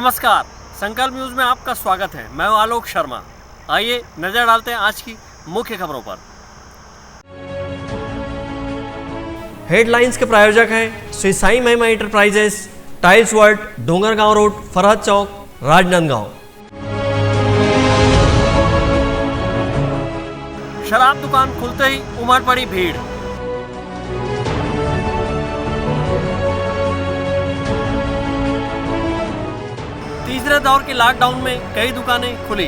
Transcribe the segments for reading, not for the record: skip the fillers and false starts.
नमस्कार, संकल्प न्यूज में आपका स्वागत है। मैं हूं आलोक शर्मा। आइए नजर डालते हैं आज की मुख्य खबरों पर। हेडलाइंस के प्रायोजक हैं Shri Sai Mahima enterprises, tiles world, Dongargaon road, Farhad Chowk, Rajnandgaon. शराब दुकान खुलते ही उमड़ पड़ी भीड़। तीसरे दौर के लॉकडाउन में कई दुकानें खुली।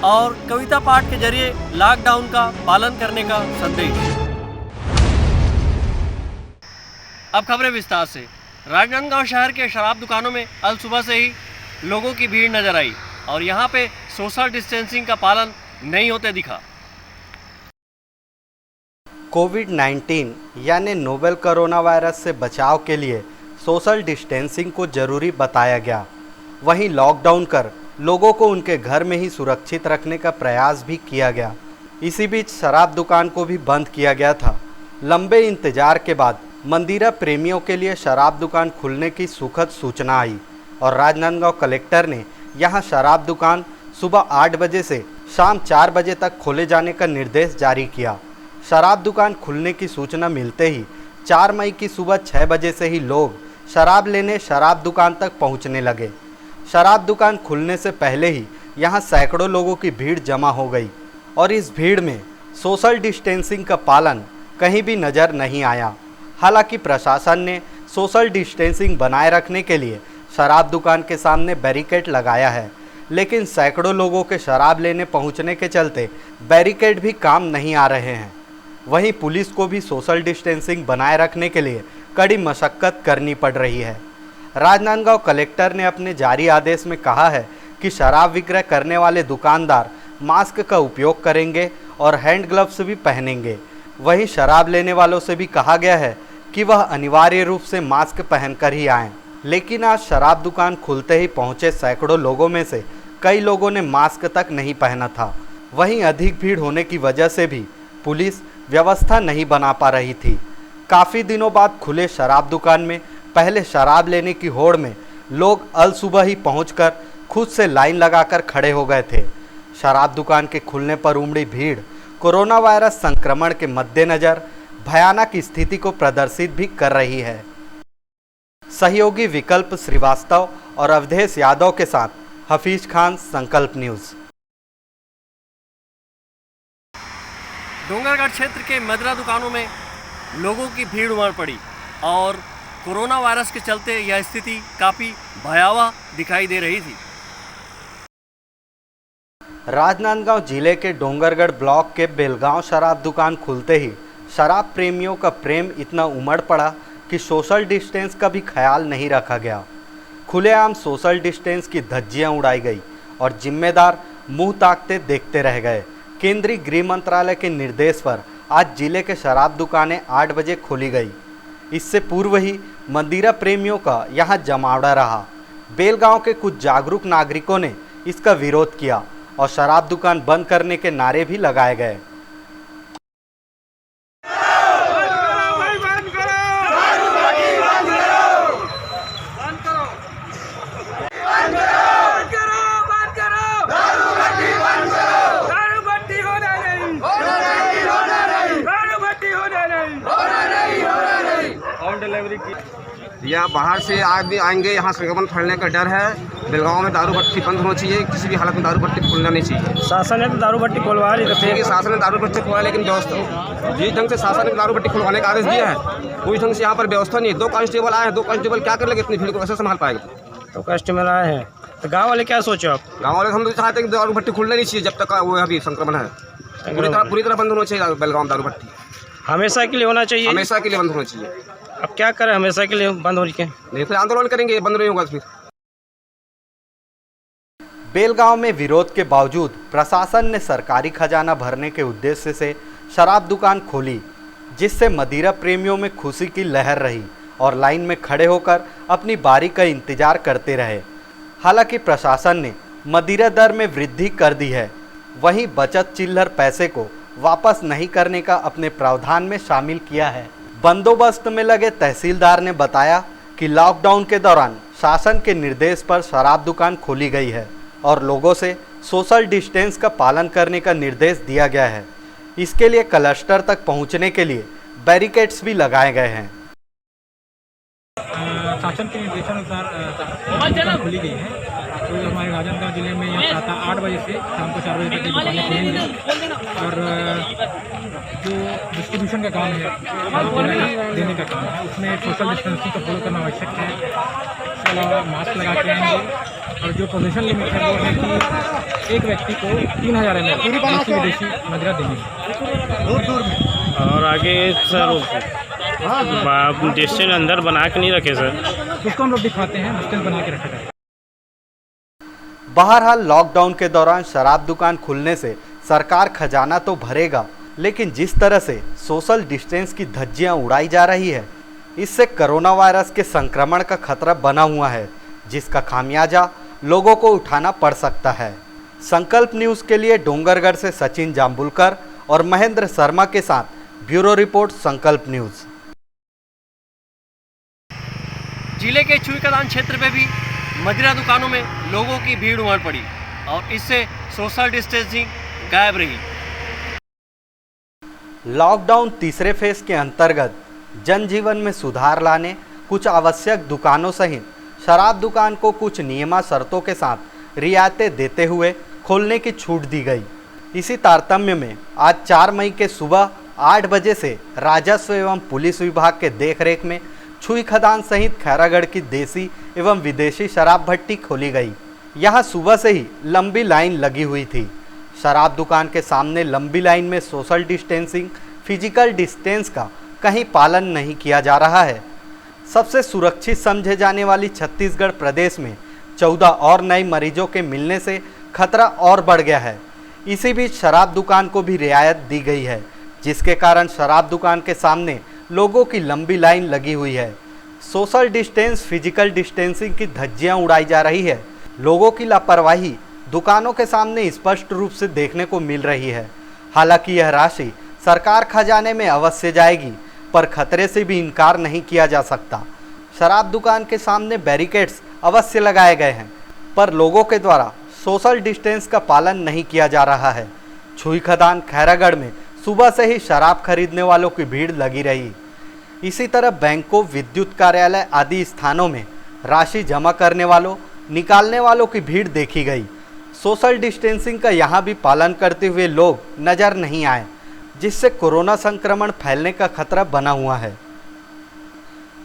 और कविता पाठ के जरिए लॉकडाउन का पालन करने का संदेश। अब खबरें विस्तार से। राजनांदगांव शहर के शराब दुकानों में अल सुबह से ही लोगों की भीड़ नजर आई और यहां पे सोशल डिस्टेंसिंग का पालन नहीं होते दिखा। कोविड-19 यानी नोवेल कोरोना वायरस से बचाव के लिए सोशल डिस्टेंसिंग को जरूरी बताया गया। वहीं लॉकडाउन कर लोगों को उनके घर में ही सुरक्षित रखने का प्रयास भी किया गया। इसी बीच शराब दुकान को भी बंद किया गया था। लंबे इंतजार के बाद मंदिरा प्रेमियों के लिए शराब दुकान खुलने की सुखद सूचना आई और राजनांदगांव कलेक्टर ने यहां शराब दुकान सुबह 8 बजे से शाम 4 बजे तक खोले जाने का निर्देश जारी किया। शराब दुकान खुलने की सूचना मिलते ही 4 मई की सुबह 6 बजे से ही लोग शराब लेने शराब दुकान तक पहुंचने लगे। शराब दुकान खुलने से पहले ही यहां सैकड़ों लोगों की भीड़ जमा हो गई और इस भीड़ में सोशल डिस्टेंसिंग का पालन कहीं भी नज़र नहीं आया। हालांकि प्रशासन ने सोशल डिस्टेंसिंग बनाए रखने के लिए शराब दुकान के सामने बैरिकेड लगाया है, लेकिन सैकड़ों लोगों के शराब लेने पहुंचने के चलते बैरिकेड भी काम नहीं आ रहे हैं। वहीं पुलिस को भी सोशल डिस्टेंसिंग बनाए रखने के लिए कड़ी मशक्कत करनी पड़ रही है। राजनांदगांव कलेक्टर ने अपने जारी आदेश में कहा है कि शराब विक्रय करने वाले दुकानदार मास्क का उपयोग करेंगे और हैंड ग्लव्स भी पहनेंगे। वहीं शराब लेने वालों से भी कहा गया है कि वह अनिवार्य रूप से मास्क पहनकर ही आएं। लेकिन आज शराब दुकान खुलते ही पहुंचे सैकड़ों लोगों में से कई लोगों ने मास्क तक नहीं पहना था। वहीं अधिक भीड़ होने की वजह से भी पुलिस व्यवस्था नहीं बना पा रही थी। काफ़ी दिनों बाद खुले शराब दुकान में पहले शराब लेने की होड़ में लोग अल सुबह ही पहुंचकर खुद से लाइन लगाकर खड़े हो गए थे। शराब दुकान के खुलने पर उमड़ी भीड़ कोरोना वायरस संक्रमण के मद्देनज़र भयानक स्थिति को प्रदर्शित भी कर रही है। सहयोगी विकल्प श्रीवास्तव और अवधेश यादव के साथ हफीज खान, संकल्प न्यूज़। डोंगरगढ़ क्षेत्र के मदिरा दुकानों में लोगों की भीड़ उमड़ पड़ी और कोरोना वायरस के चलते यह स्थिति काफ़ी भयावह दिखाई दे रही थी। राजनांदगांव जिले के डोंगरगढ़ ब्लॉक के बेलगांव शराब दुकान खुलते ही शराब प्रेमियों का प्रेम इतना उमड़ पड़ा कि सोशल डिस्टेंस का भी ख्याल नहीं रखा गया। खुलेआम सोशल डिस्टेंस की धज्जियां उड़ाई गई और जिम्मेदार मुंह ताकते देखते रह गए। केंद्रीय गृह मंत्रालय के निर्देश पर आज जिले के शराब दुकानें 8 बजे खोली गई। इससे पूर्व ही मंदिरा प्रेमियों का यहां जमावड़ा रहा। बेलगांव के कुछ जागरूक नागरिकों ने इसका विरोध किया और शराब दुकान बंद करने के नारे भी लगाए गए। या बाहर से आदमी आएंगे, यहाँ संक्रमण फैलने का डर है। बेलगांव में दारू भट्टी बंद होना चाहिए, किसी भी हालत में दारू भट्टी खुलना नहीं चाहिए। शासन ने तो दारू भट्टी खुलवा ली थी, शासन ने दारू भट्टी खुलवा, लेकिन व्यवस्था जिस ढंग से शासन ने दारू भट्टी खुलवाने का आदेश दिया है उस ढंग से यहाँ पर व्यवस्था नहीं है। 2 कांस्टेबल आए हैं, 2 कांस्टेबल क्या कर लेंगे, इतनी भीड़ को कैसे संभाल पाएंगे? तो कस्टमर आए हैं तो गाँव वाले क्या सोचो? आप गाँव वाले हम तो चाहते हैं कि दारू भट्टी खुलना नहीं चाहिए जब तक वो अभी संक्रमण है। पूरी तरह बंद होना चाहिए बेलगांव दारू भट्टी। हमेशा के लिए होना चाहिए, हमेशा के लिए बंद होना चाहिए। अब क्या करें, हमेशा के लिए बंद हो के नहीं, फिर आंदोलन करेंगे, बंद नहीं होगा फिर। बेलगांव में विरोध के बावजूद प्रशासन ने सरकारी खजाना भरने के उद्देश्य से शराब दुकान खोली, जिससे मदिरा प्रेमियों में खुशी की लहर रही और लाइन में खड़े होकर अपनी बारी का इंतजार करते रहे। हालांकि प्रशासन ने मदिरा दर में वृद्धि कर दी है, वहीं बचत चिल्लर पैसे को वापस नहीं करने का अपने प्रावधान में शामिल किया है। बंदोबस्त में लगे तहसीलदार ने बताया कि लॉकडाउन के दौरान शासन के निर्देश पर शराब दुकान खोली गई है और लोगों से सोशल डिस्टेंस का पालन करने का निर्देश दिया गया है। इसके लिए क्लस्टर तक पहुंचने के लिए बैरिकेड्स भी लगाए गए हैं। शासन के निर्देशानुसार दुकान खुली गई है। तो हमारे राजनांदगांव जिले में यहाँ प्रातः 8 बजे से शाम को 4 बजे तक की दुकानें खुलेंगी और जो डिस्ट्रीब्यूशन का काम है, देने का काम है, उसमें सोशल डिस्टेंसिंग का फॉलो करना आवश्यक है। इसके अलावा मास्क लगा के आएंगे और जो पोजीशन लिमिट है वो है कि एक व्यक्ति को 3000 ml विदेशी मदिरा देंगे। और आगे सर डिस्टेंस अंदर बना के नहीं रखे सर, उसको हम लोग दिखाते हैं, डिस्टेंस बना के रखा जाए। बहरहाल लॉकडाउन के दौरान शराब दुकान खुलने से सरकार खजाना तो भरेगा, लेकिन जिस तरह से सोशल डिस्टेंस की धज्जियां उड़ाई जा रही है, इससे कोरोना वायरस के संक्रमण का खतरा बना हुआ है, जिसका खामियाजा लोगों को उठाना पड़ सकता है। संकल्प न्यूज़ के लिए डोंगरगढ़ से सचिन जाम्बुलकर और महेंद्र शर्मा के साथ ब्यूरो रिपोर्ट संकल्प न्यूज़। जिले के चुईकदान क्षेत्र में भी मदिरा दुकानों में लोगों की भीड़ उमड़ पड़ी और इससे सोशल डिस्टेंसिंग गायब रही। लॉकडाउन तीसरे फेज के अंतर्गत जनजीवन में सुधार लाने कुछ आवश्यक दुकानों सहित शराब दुकान को कुछ नियमा शर्तों के साथ रियायतें देते हुए खोलने की छूट दी गई। इसी तारतम्य में आज 4 मई के सुबह 8 बजे से राजस्व एवं पुलिस विभाग के देखरेख में चुईकदान सहित खैरागढ़ की देसी एवं विदेशी शराब भट्टी खोली गई। यहां सुबह से ही लंबी लाइन लगी हुई थी। शराब दुकान के सामने लंबी लाइन में सोशल डिस्टेंसिंग, फिजिकल डिस्टेंस का कहीं पालन नहीं किया जा रहा है। सबसे सुरक्षित समझे जाने वाली छत्तीसगढ़ प्रदेश में 14 और नए मरीजों के मिलने से खतरा और बढ़ गया है। इसी बीच शराब दुकान को भी रियायत दी गई है, जिसके कारण शराब दुकान के सामने लोगों की लंबी लाइन लगी हुई है। सोशल डिस्टेंस, फिजिकल डिस्टेंसिंग की धज्जियां उड़ाई जा रही है। लोगों की लापरवाही दुकानों के सामने स्पष्ट रूप से देखने को मिल रही है। हालांकि यह राशि सरकार खजाने में अवश्य जाएगी, पर खतरे से भी इनकार नहीं किया जा सकता। शराब दुकान के सामने बैरिकेड्स अवश्य लगाए गए हैं, पर लोगों के द्वारा सोशल डिस्टेंस का पालन नहीं किया जा रहा है। चुईकदान खैरागढ़ में सुबह से ही शराब खरीदने वालों की भीड़ लगी रही। इसी तरह बैंकों, विद्युत कार्यालय आदि स्थानों में राशि जमा करने वालों, निकालने वालों की भीड़ देखी गई। सोशल डिस्टेंसिंग का यहाँ भी पालन करते हुए लोग नजर नहीं आए, जिससे कोरोना संक्रमण फैलने का खतरा बना हुआ है।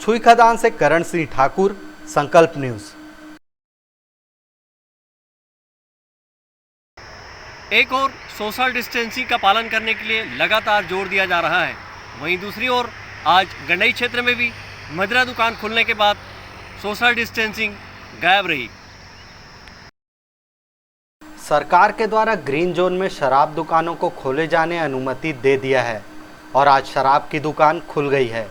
चुईकदान से करण सिंह ठाकुर, संकल्प न्यूज़। एक और सोशल डिस्टेंसिंग का पालन करने के लिए लगातार जोर दिया जा रहा है, वहीं दूसरी ओर आज गंडई क्षेत्र में भी मदिरा दुकान खुलने के बाद सोशल डिस्टेंसिंग गायब रही। सरकार के द्वारा ग्रीन जोन में शराब दुकानों को खोले जाने अनुमति दे दिया है और आज शराब की दुकान खुल गई है।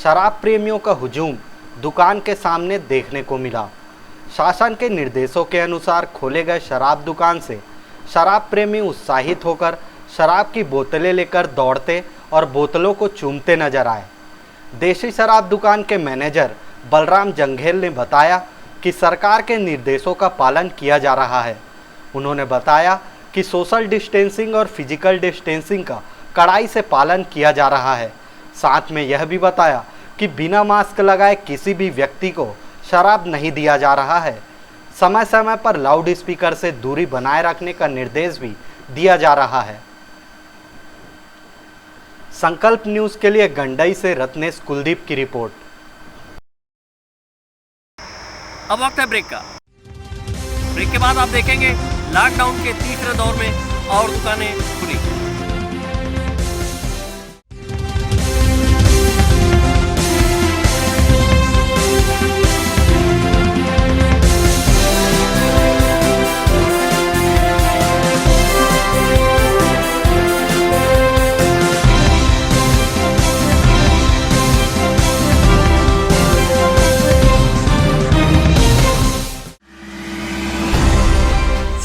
शराब प्रेमियों का हुजूम दुकान के सामने देखने को मिला। शासन के निर्देशों के अनुसार खोले गए शराब दुकान से शराब प्रेमी उत्साहित होकर शराब की बोतलें लेकर दौड़ते और बोतलों को चूमते नजर आए। देशी शराब दुकान के मैनेजर बलराम जंघेल ने बताया कि सरकार के निर्देशों का पालन किया जा रहा है। उन्होंने बताया कि सोशल डिस्टेंसिंग और फिजिकल डिस्टेंसिंग का कड़ाई से पालन किया जा रहा है। साथ में यह भी बताया कि बिना मास्क लगाए किसी भी व्यक्ति को शराब नहीं दिया जा रहा है। समय समय पर लाउड स्पीकर से दूरी बनाए रखने का निर्देश भी दिया जा रहा है। संकल्प न्यूज़ के लिए गंडई से रत्नेश कुलदीप की रिपोर्ट। अब वक्त है ब्रेक का। ब्रेक के बाद आप देखेंगे लॉकडाउन के तीसरे दौर में और दुकानें खुली।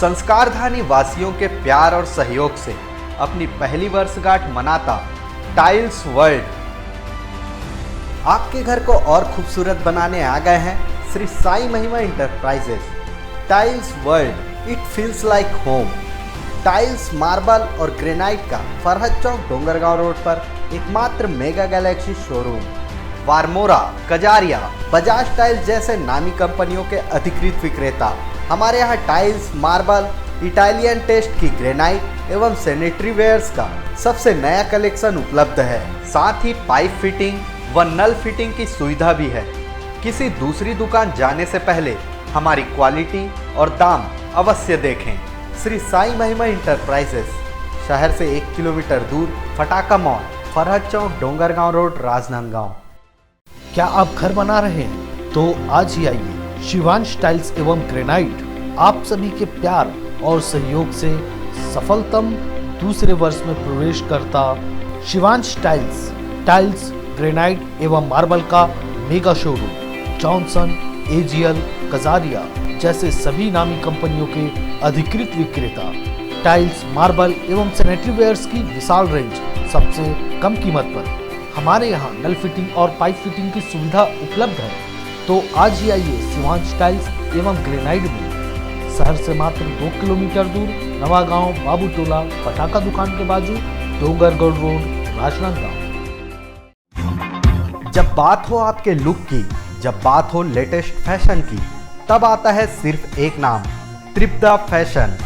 संस्कारधानी वासियों के प्यार और सहयोग से अपनी पहली वर्षगांठ मनाता टाइल्स वर्ल्ड आपके घर को और खूबसूरत बनाने आ गए हैं Shri Sai Mahima enterprises. Tiles world, it feels like home. Tiles, marble और ग्रेनाइट का फरहद चौक डोंगरगांव रोड पर एकमात्र mega galaxy showroom. Varmora, Kajaria, Bajaj tiles जैसे नामी कंपनियों के अधिकृत विक्रेता। हमारे यहाँ टाइल्स, मार्बल, इटालियन टेस्ट की ग्रेनाइट एवं सैनिटरी वेयर्स का सबसे नया कलेक्शन उपलब्ध है। साथ ही पाइप फिटिंग व नल फिटिंग की सुविधा भी है। किसी दूसरी दुकान जाने से पहले हमारी क्वालिटी और दाम अवश्य देखें। श्री साई महिमा इंटरप्राइजेस, शहर से 1 किलोमीटर दूर, फटाका मॉल, फरहद चौक, डोंगरगांव रोड, राजनांदगांव। क्या आप घर बना रहे हैं तो आज ही आइए। शिवांश टाइल्स एवं ग्रेनाइट आप सभी के प्यार और सहयोग से सफलतम दूसरे वर्ष में प्रवेश करता शिवांश टाइल्स, ग्रेनाइट एवं मार्बल का mega showroom Johnson, AGL, Kajaria जैसे सभी नामी कंपनियों के अधिकृत विक्रेता। टाइल्स, मार्बल एवं सैनिटरी वेयर्स की विशाल रेंज सबसे कम कीमत पर। हमारे यहाँ नल फिटिंग और पाइप फिटिंग की सुविधा उपलब्ध है। तो आज ही आइए शिवांश टाइल्स एवं ग्रेनाइट में, शहर से मात्र 2 किलोमीटर दूर, नवागांव, बाबूटोला, पटाखा दुकान के बाजू, डोंगरगढ़ रोड, राजनांदगांव। जब बात हो आपके लुक की, जब बात हो लेटेस्ट फैशन की, तब आता है सिर्फ एक नाम, त्रिपदा फैशन।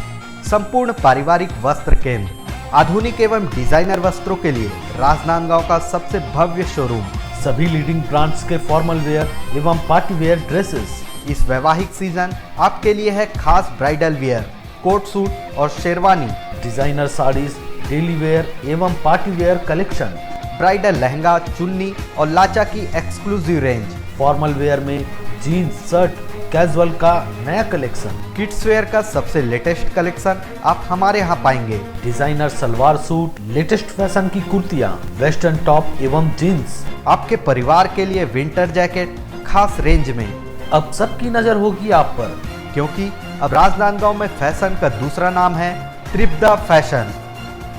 संपूर्ण पारिवारिक वस्त्र केंद्र, आधुनिक एवं डिजाइनर वस्त्रों के लिए राजनांदगांव का सबसे भव्य शोरूम। सभी लीडिंग ब्रांड्स के फॉर्मल वेयर एवं पार्टी वेयर ड्रेसेस। इस वैवाहिक सीजन आपके लिए है खास ब्राइडल वियर, कोट सूट और sherwani, designer saris, daily wear एवं party wear collection, bridal lehenga, chunni और लाचा की एक्सक्लूसिव रेंज। फॉर्मल वेयर में जीन्स, शर्ट, कैजुअल का नया कलेक्शन, किड्स वेयर का सबसे लेटेस्ट कलेक्शन आप हमारे यहाँ पाएंगे। Designer salwar suit, latest fashion की कुर्तियाँ, वेस्टर्न टॉप एवं जीन्स। आपके परिवार के लिए विंटर जैकेट खास रेंज में। अब सबकी नजर होगी आप पर, क्योंकि अब राजनांदगांव में फैशन का दूसरा नाम है त्रिपदा फैशन।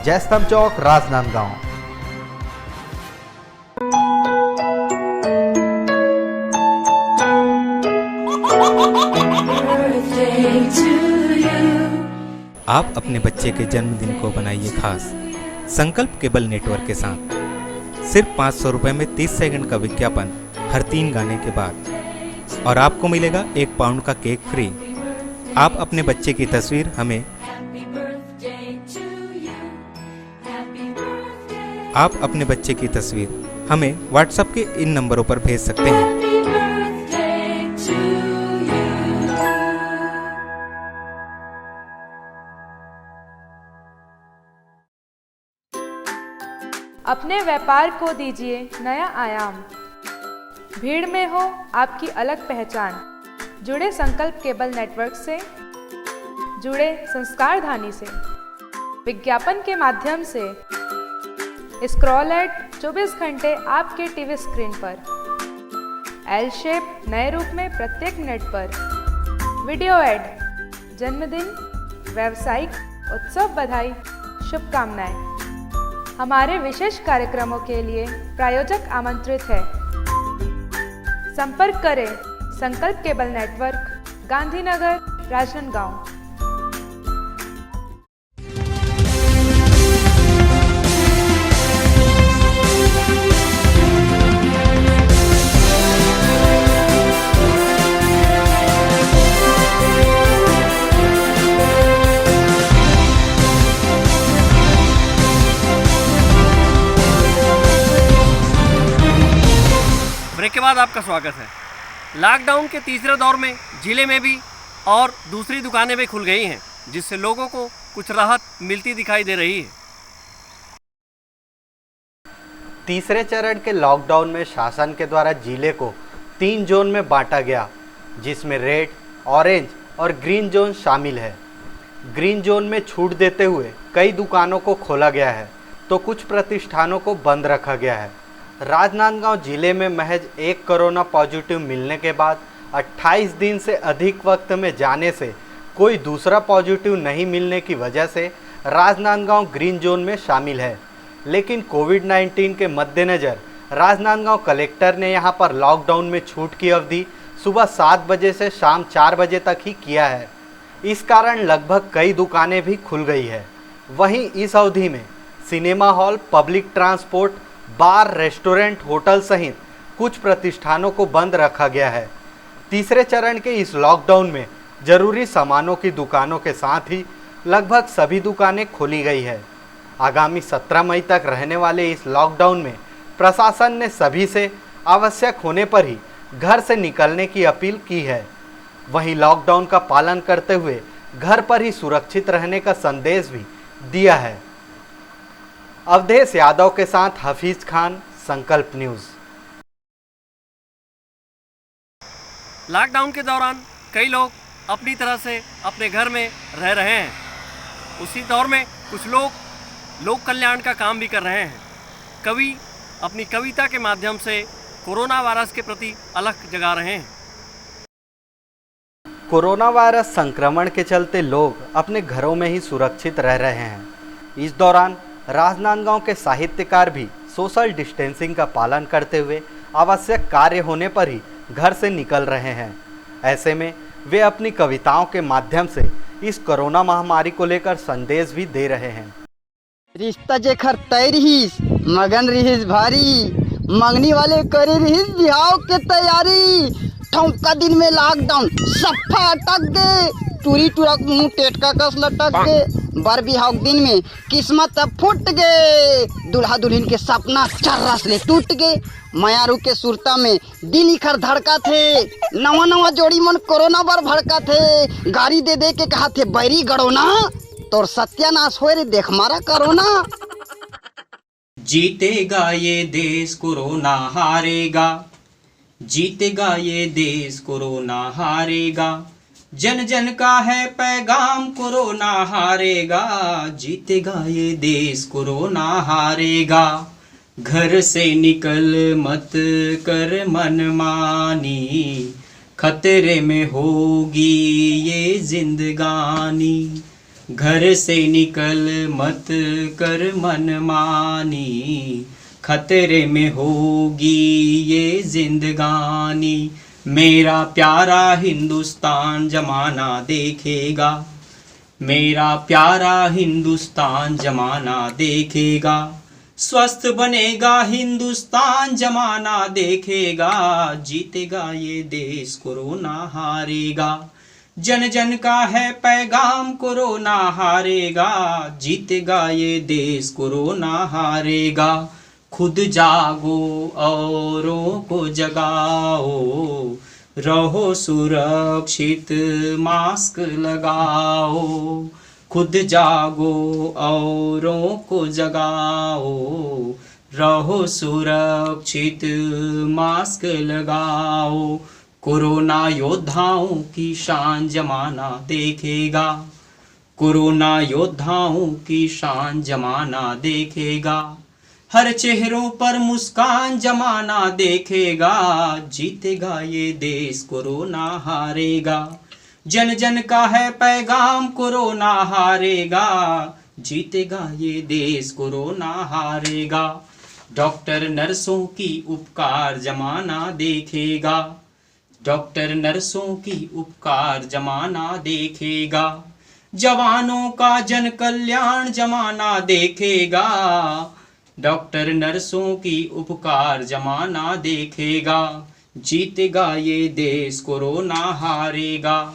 जयस्तंभ चौक, राजनांदगांव। आप अपने बच्चे के जन्मदिन को बनाइए खास संकल्प केबल नेटवर्क के साथ। सिर्फ 500 रुपये में 30 सेकंड का विज्ञापन हर 3 गाने के बाद, और आपको मिलेगा 1 पाउंड का केक फ्री। आप अपने बच्चे की तस्वीर हमें व्हाट्सएप के इन नंबरों पर भेज सकते हैं। अपने व्यापार को दीजिए नया आयाम। भीड़ में हो आपकी अलग पहचान। जुड़े संकल्प केबल नेटवर्क से, जुड़े संस्कार धानी से। विज्ञापन के माध्यम से स्क्रॉल एड 24 घंटे आपके टीवी स्क्रीन पर। एल शेप नए रूप में प्रत्येक मिनट पर। वीडियो एड, जन्मदिन, व्यावसायिक उत्सव बधाई, शुभकामनाएं। हमारे विशेष कार्यक्रमों के लिए प्रायोजक आमंत्रित है। संपर्क करें Sankalp cable network, Gandhinagar, Rajnandgaon. Break के बाद आपका स्वागत है। लॉकडाउन के तीसरे दौर में जिले में भी और दूसरी दुकानें भी खुल गई हैं, जिससे लोगों को कुछ राहत मिलती दिखाई दे रही है। तीसरे चरण के लॉकडाउन में शासन के द्वारा जिले को 3 जोन में बांटा गया, जिसमें रेड, ऑरेंज और ग्रीन जोन शामिल है। ग्रीन जोन में छूट देते हुए कई दुकानों को खोला गया है, तो कुछ प्रतिष्ठानों को बंद रखा गया है। राजनांदगांव जिले में महज 1 कोरोना पॉजिटिव मिलने के बाद 28 दिन से अधिक वक्त में जाने से कोई दूसरा पॉजिटिव नहीं मिलने की वजह से राजनांदगांव ग्रीन जोन में शामिल है। लेकिन कोविड-19 के मद्देनज़र राजनांदगांव कलेक्टर ने यहां पर लॉकडाउन में छूट की अवधि सुबह 7 बजे से शाम 4 बजे तक ही किया है। इस कारण लगभग कई दुकानें भी खुल गई है। वहीं इस अवधि में सिनेमा हॉल, पब्लिक ट्रांसपोर्ट, बार, रेस्टोरेंट, होटल सहित कुछ प्रतिष्ठानों को बंद रखा गया है। तीसरे चरण के इस लॉकडाउन में जरूरी सामानों की दुकानों के साथ ही लगभग सभी दुकानें खोली गई है। आगामी 17 मई तक रहने वाले इस लॉकडाउन में प्रशासन ने सभी से आवश्यक होने पर ही घर से निकलने की अपील की है। वहीं लॉकडाउन का पालन करते हुए घर पर ही सुरक्षित रहने का संदेश भी दिया है। अवधेश यादव के साथ हफीज खान, संकल्प न्यूज़। लॉकडाउन के दौरान कई लोग अपनी तरह से अपने घर में रह रहे हैं। उसी दौर में कुछ लोग लोक कल्याण का काम भी कर रहे हैं। कवि अपनी कविता के माध्यम से कोरोना वायरस के प्रति अलख जगा रहे हैं। कोरोना वायरस संक्रमण के चलते लोग अपने घरों में ही सुरक्षित रह रहे हैं। इस दौरान राजनांदगांव के साहित्यकार भी सोशल डिस्टेंसिंग का पालन करते हुए आवश्यक कार्य होने पर ही घर से निकल रहे हैं। ऐसे में वे अपनी कविताओं के माध्यम से इस कोरोना महामारी को लेकर संदेश भी दे रहे हैं। रिश्ता जेखर तय रहीस, मगन रहीस भारी, मंगनी वाले करे रहीस बिहाव के तैयारी। ठौका दिन में लॉकडाउन सफा अटक गए, टूरी टूरक मुंह टेटका कस लटक गए। बर बिहाव दिन में किस्मत अब फूट गए, दुल्हा दुल्हन के सपना चर्रा से टूट गए। मयारू के सुरता में दिल इखर धड़का थे, नवा नवा जोड़ी मन कोरोना बर भड़का थे। गाड़ी दे दे के कहा थे बैरी गड़ोना, तोर सत्यानाश होए रे देख मारा कोरोना। जीतेगा ये देश, कोरोना हारेगा। जीतेगा ये देश, कोरोना हारेगा। जन जन का है पैगाम, कोरोना हारेगा। जीतेगा ये देश, कोरोना हारेगा। घर से निकल मत कर मनमानी, खतरे में होगी ये जिंदगानी। घर से निकल मत कर मनमानी, खतरे में होगी ये जिंदगानी। मेरा प्यारा हिंदुस्तान जमाना देखेगा, मेरा प्यारा हिंदुस्तान जमाना देखेगा। स्वस्थ बनेगा हिंदुस्तान जमाना देखेगा। जीतेगा ये देश, कोरोना हारेगा। जन जन का है पैगाम, कोरोना हारेगा। जीतेगा ये देश, कोरोना हारेगा। खुद जागो औरों को जगाओ, रहो सुरक्षित मास्क लगाओ। खुद जागो औरों को जगाओ, रहो सुरक्षित मास्क लगाओ। कोरोना योद्धाओं की शान जमाना देखेगा, कोरोना योद्धाओं की शान जमाना देखेगा। हर चेहरों पर मुस्कान जमाना देखेगा। जीतेगा ये देश, कोरोना हारेगा। जन जन का है पैगाम, कोरोना हारेगा। जीतेगा ये देश, कोरोना हारेगा। डॉक्टर नर्सों की उपकार जमाना देखेगा, डॉक्टर नर्सों की उपकार जमाना देखेगा। जवानों का जन कल्याण जमाना देखेगा, डॉक्टर नर्सों की उपकार जमाना देखेगा। जीतेगा ये देश, कोरोना हारेगा।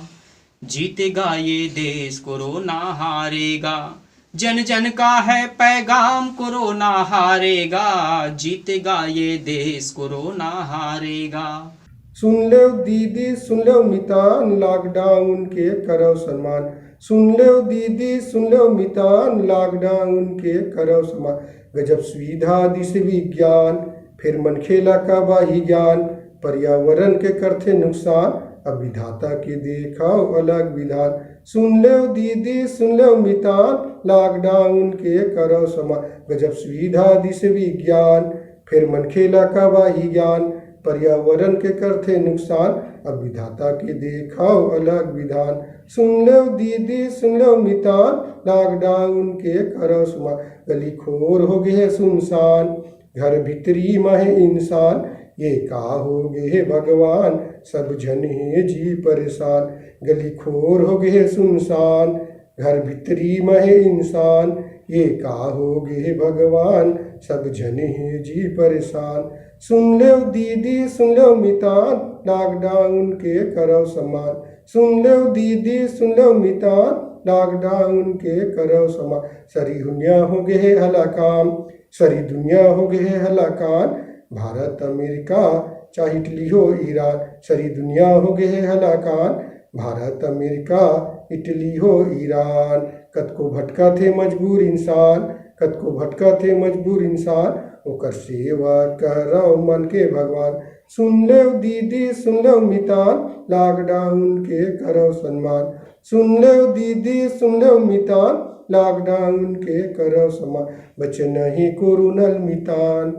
जीतेगा ये देश, कोरोना हारेगा। जन जन का है पैगाम, कोरोना हारेगा। जीतेगा ये देश, कोरोना हारेगा। सुन लो दीदी सुन लो मितान, लॉकडाउन के करो सम्मान। सुन लो दीदी सुन लो मितान, लॉकडाउन के करो सम्मान। गजब सुविधा दिस विज्ञान, फिर मन खेला का बाही ज्ञान। पर्यावरण के करते नुकसान, अब विधाता के देखाओ अलग विधान। सुन लो दीदी सुन लो मितान, लॉकडाउन के करो सम्मान। गजब सुविधा दिस विज्ञान, फिर मन खेला का बाही ज्ञान। पर्यावरण के करते नुकसान, अब विधाता के देखाओ अलग विधान। सुन लो दीदी सुन लो मितान, लॉकडाउन के करो सम्मान। गली खोर हो गए सुनसान, घर भीतरी महे इंसान ये का हो गे भगवान, सब जन है जी परेशान, गली खोर हो गे सुनसान, घर भीतरी महे इंसान ये का हो गे भगवान, सब जन है जी परेशान। सुन लो दीदी सुन लो मितान, लॉकडाउन के करो समान, सुन लो दीदी सुन लो मितान, लॉकडाउन के करो समान। सारी दुनिया हो गए हलाकाम, सारी दुनिया हो गए हलाकान, भारत अमेरिका चाहे इटली हो ईरान, सारी दुनिया हो गए हलाकान, भारत अमेरिका इटली हो ईरान। कद को भटका थे मजबूर इंसान, कद को भटका थे मजबूर इंसान, ओकर सेवा करो मन के भगवान। सुन लो दीदी सुन लो मितान, लॉकडाउन के करो सम्मान, सुन लो दीदी सुन लो मितान, लॉकडाउन के करो सम्मान। बचे नहीं कोरोनल मितान,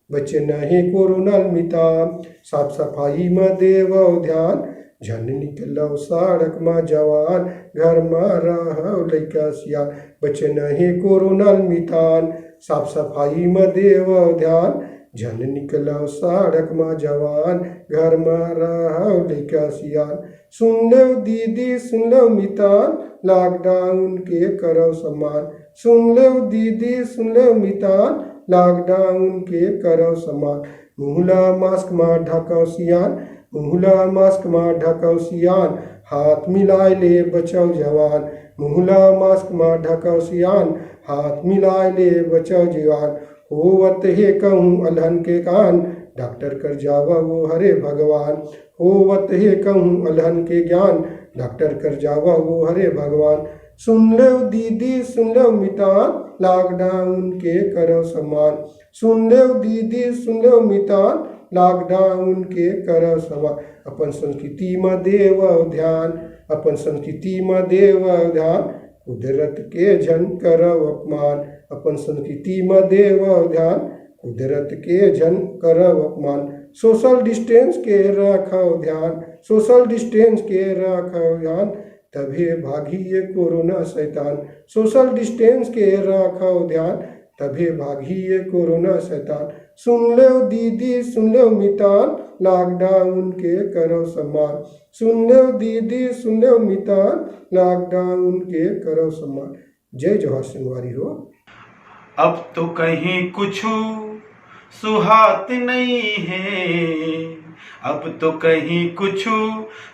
बचे नहीं कोरोनल मितान, साफ सफाई में देवो ध्यान, झन निकलो सड़क में जवान, घर में रहो लइका सियान। बचे नहीं कोरोनल मितान, साफ सफाई में देवो ध्यान, झन निकलो सड़क में जवान, घर में रहो लइका सियान। सुन लो दीदी सुन लो मितान, लॉकडाउन के करो सम्मान, सुन लो दीदी सुन लो मितान, लॉकडाउन के करो सम्मान। मुहला मास्क में ढको सियान, मुहला मास्क में ढको सियान, हाथ मिलाए ले बचाओ जवान, मुहला मास्क में ढको सियान, हाथ मिलाए ले बचाओ जवान। होवत हे कहूँ अलहन के कान, डॉक्टर कर जावा वो हरे भगवान, होवत हे कहूँ अलहन के ज्ञान, डॉक्टर कर जावा वो हरे भगवान। सुन लो दीदी सुन लो मितान, लॉकडाउन के करो सम्मान, सुन लो दीदी सुन लो मितान, लॉकडाउन के करो सम्मान। अपन संस्कृति में देव ध्यान, अपन संस्कृति में देव ध्यान, कुदरत के जन करो अपमान, अपन संस्कृति में देव ध्यान, कुदरत के जन करो अपमान। सोशल डिस्टेंस के रखो ध्यान, सोशल डिस्टेंस के रखो ध्यान, तभी भागी ये कोरोना शैतान, सोशल डिस्टेंस के रखो ध्यान, तभी भागी ये कोरोना शैतान। सुन लो दीदी सुन लो मितान, लॉकडाउन के करो सम्मान, सुन लो दीदी सुन लो मितान, लॉकडाउन के करो सम्मान। जय जवाहर सिंहवारी हो। अब तो कहीं कुछ सुहात नहीं है, अब तो कहीं कुछ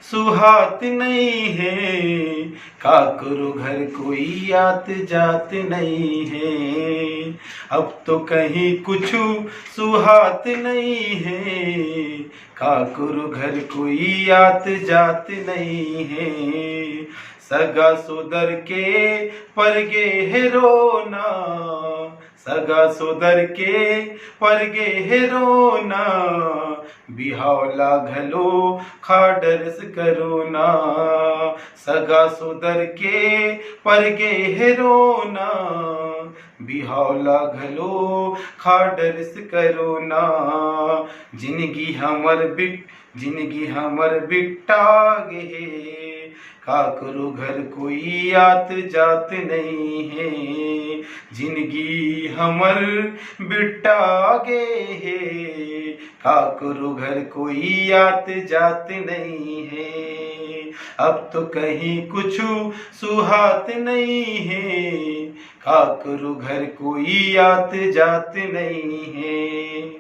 सुहात नहीं है, का करो घर कोई आत जात नहीं है। अब तो कहीं कुछ सुहात नहीं है, का करो घर कोई आत जात नहीं है। सगा सोदर के पर गे है रोना, सगा सोदर के पर गे है रोना, बिहावला घलो खाडरस करोना। सगा सोदर के पर गे है रोना, बिहावला घलो खाडरस करोना। जिंदगी हमर बिट्टा गे, का करो घर कोई आत जात नहीं है। जिंदगी हमर बिट्टा गे है, का करो घर कोई आत जात नहीं है। अब तो कहीं कुछ सुहात नहीं है, का करो घर कोई आत जात नहीं है।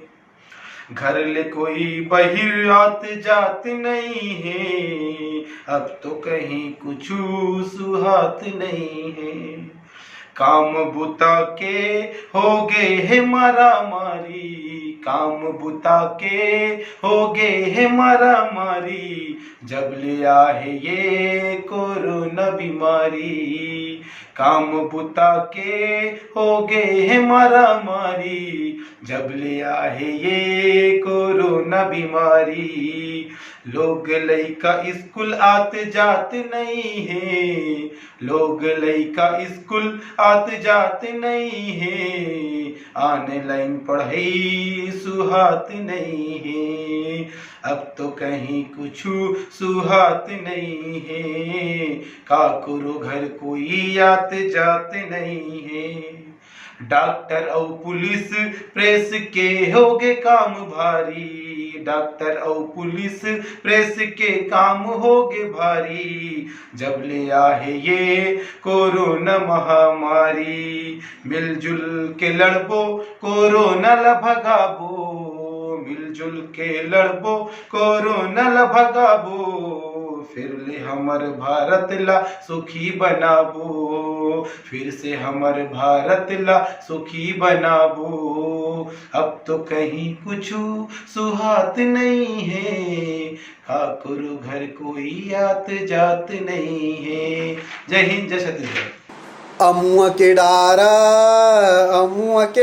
घर ले कोई बहिर आत जात नहीं है, अब तो कहीं कुछ सुहात नहीं है। काम बुता के हो गए है मारा मारी, काम बुता के हो गए है मारा मारी, जब ले आहे ये कोरोना बीमारी। काम बुता के हो गए है मारा मारी, जब ले आहे ये कोरोना बीमारी। लोग लइका स्कूल आत जात नहीं है, लोग लइका स्कूल आत जात नहीं है। ऑनलाइन पढ़ाई सुहात नहीं है, अब तो कहीं कुछ सुहात नहीं है। का करो घर कोई आत जात नहीं है। डॉक्टर और पुलिस प्रेस के होगे काम भारी, डॉक्टर और पुलिस प्रेस के काम होगे भारी, जब ले आए ये कोरोना महामारी। मिलजुल के लड़बो कोरोना ला भगाबो, मिलजुल के लड़बो कोरोना ला भगाबो, फिर ले हमर भारत ला सुखी बनाबो, फिर से हमर भारत ला सुखी बनाबो। अब तो कहीं कुछ सुहात नहीं है, ठाकुर घर कोई आत जात नहीं है। जय हिंद, जय छत्तीसगढ़। अमुआ के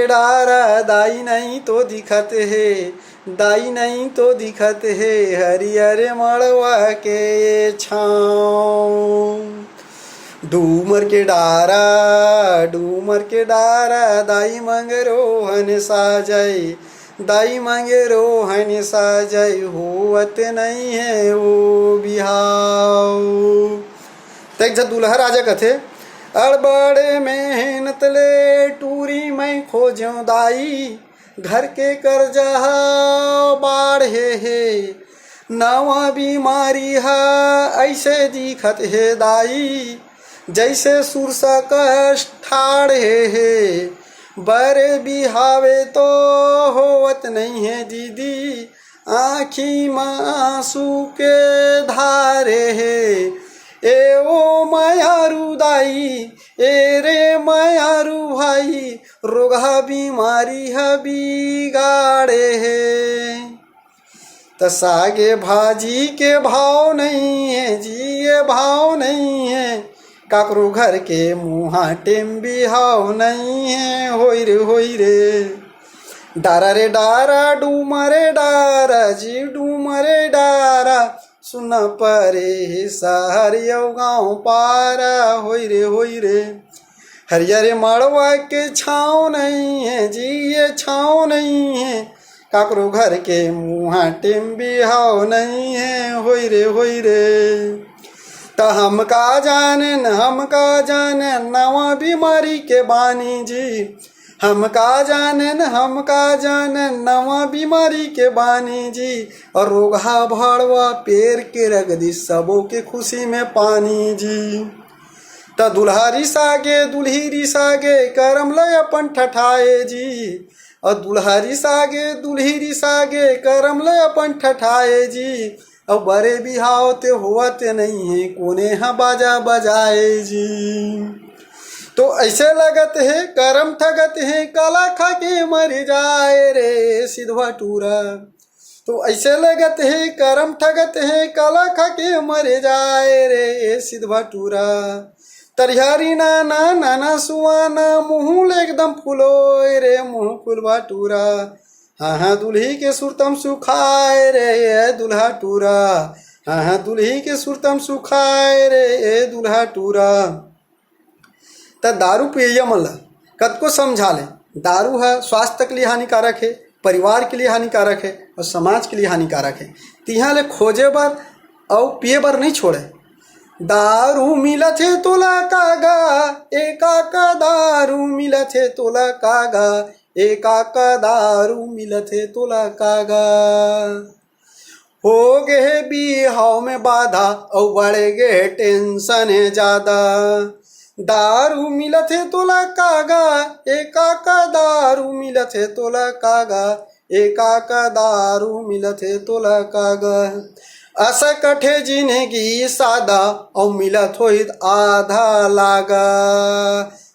डारा दाई नहीं तो दिखत है, दाई नहीं तो दिखत है, हरियर मड़वा के छाँव। डूमर के डारा दाई मांगे रोहन साजय, दाई मांगे रोहन साजय, होवत नहीं है वो बिहाव। तक जब दुल्हा राजा कथे अड़बड़े मेहनत ले टूरी मैं खोजो दाई, घर के कर्जा बाढ़े है, नवा बीमारी है ऐसे दिखत है दाई, जैसे सुरसा कष्ट ठाड़े है, बड़े बिहावे तो होवत नहीं है दीदी, आँखी में आंसू के धारे है, ए ओ मायारू दाई, ए रे मायारू भाई, रोगा बीमारी है बिगाड़े है। त सागे भाजी के भाव नहीं है जी, ये भाव नहीं है, काकरो घर के मुँहा टेम बिहाव नहीं है, होई रे डारा रे डारा, डूमरे डारा जी, डूमरे डारा, सुना परे सहरियो गाँव पारा, होई रे हरियर मड़वा के छाँव नहीं है जी, ये छाँव नहीं है, काकरो घर के मुँहा टेम बिहाव नहीं है, होई रे त हम का जाने नवा बीमारी के बानी जी, हम का जाने नवा बीमारी के बानी जी, और रोगा भड़वा पेड़ के रख दी सबों के खुशी में पानी जी। त दुल्हारी सागे दुल्हीरी सागे करम लय अपन ठठाए जी, और दुल्हारी सागे दुल्हीरी सागे करम लय अपन ठठाए जी, अब बड़े बिहाव ते हुआ ते नहीं है, कोने यहाँ बाजा बजाए जी। तो ऐसे लगत है करम ठगत है, काला खा के मर जाए रे सिधवा टूरा। तो ऐसे लगत है करम ठगत है, काला खा के मर जाए रे सिधवा टूरा। तरिहारी नाना नाना सुआना, मुँह ले एकदम फुलोय रे मुँह फुलवा टूरा। हाँ दुल्ही के सुरतम सुखाए रे दुल्हा टूरा, हाँ दुल्ही के सुरतम सुखाए रे दुल्हा टूरा। त दारू पिए मल्ला कद को समझा ले, दारू है स्वास्थ्य के लिए हानिकारक है, परिवार के लिए हानिकारक है और समाज के लिए हानिकारक है। तिहा ले खोजे बर और पिए बर नहीं छोड़े। दारू मिलत है तोला कागा, एका का दारू मिलत है तोला कागा, एका का दारू मिलत है तोला कागा। हो गए बिहाव में बाधा और बढ़े गए टेंशन है ज्यादा। दारू मिलत है तोला कागा, एका का दारू मिलत है तोला कागा, एका का दारू मिलत है तोला कागा। ऐसा कठे जिंदगी सादा और मिलत होइत आधा लागा।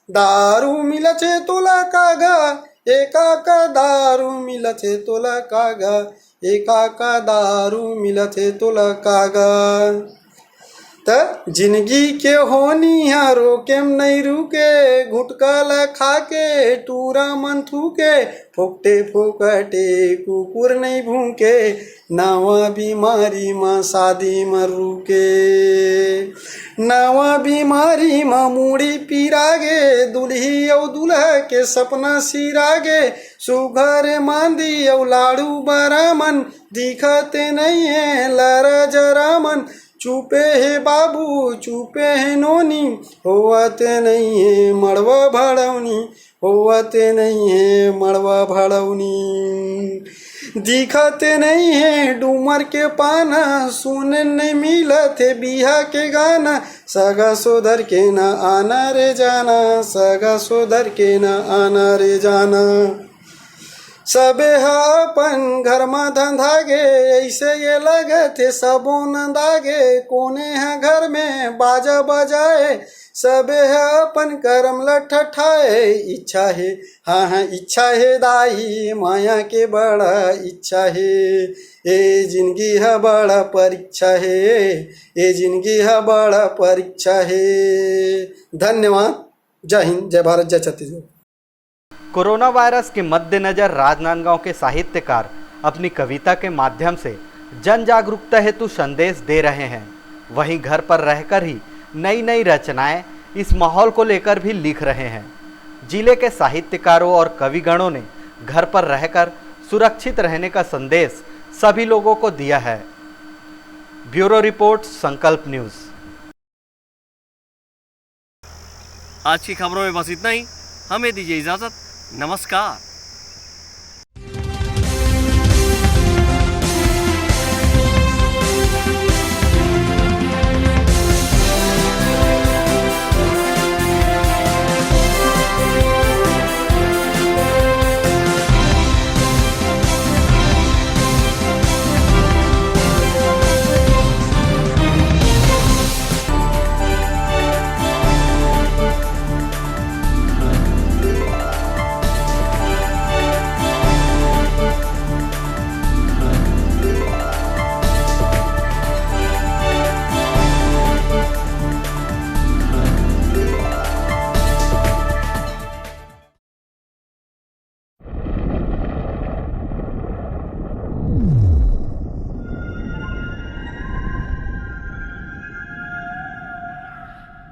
दारू मिलत है तोला कागा, एका का दारू मिलत है तोला कागा, एका का दारू मिलत है तोला कागा। त जिंदगी के होनी है रोकेम नहीं रुके, घुटका खा के टूरा मन थूके, फोकटे फोकटे कुकुर नहीं भूखे, नवा बीमारी माँ शादी में रुके। नवा बीमारी माँ मूड़ी पीरागे, दुल्ही और दुल्हा के सपना सिरागे, सुघर मांदी और लाड़ू बरामन, दिखते नहीं है लरा जरामन। चुपे है बाबू चुपे है नोनी, होवत नहीं है मड़वा भड़ौनी, होते नहीं है मड़वा भड़ौनी, दिखते नहीं है डूमर के पाना, सुने नहीं मिलते बिहा के गाना, सगा सोधर के ना आना रे जाना, सगा सोधर के ना आना रे जाना। सबे अपन घर में धंधा गे, ऐसे ये लगे थे सबो नंदागे, कोने है घर में बाजा बजाए, सबे है अपन करम लठठाए। इच्छा है हाँ हाँ इच्छा है दाई माया के बड़ा इच्छा है, ए जिंदगी है बड़ा परीक्षा है, ए जिंदगी है बड़ा परीक्षा है। धन्यवाद। जय हिंद, जय भारत, जय छत्तीसगढ़। कोरोना वायरस के मद्देनजर राजनांदगांव के साहित्यकार अपनी कविता के माध्यम से जन जागरूकता हेतु संदेश दे रहे हैं। वहीं घर पर रहकर ही नई नई रचनाएं इस माहौल को लेकर भी लिख रहे हैं। जिले के साहित्यकारों और कविगणों ने घर पर रहकर सुरक्षित रहने का संदेश सभी लोगों को दिया है। ब्यूरो रिपोर्ट, संकल्प न्यूज़। आज की खबरों में बस इतना ही। हमें दीजिए इजाज़त। नमस्कार।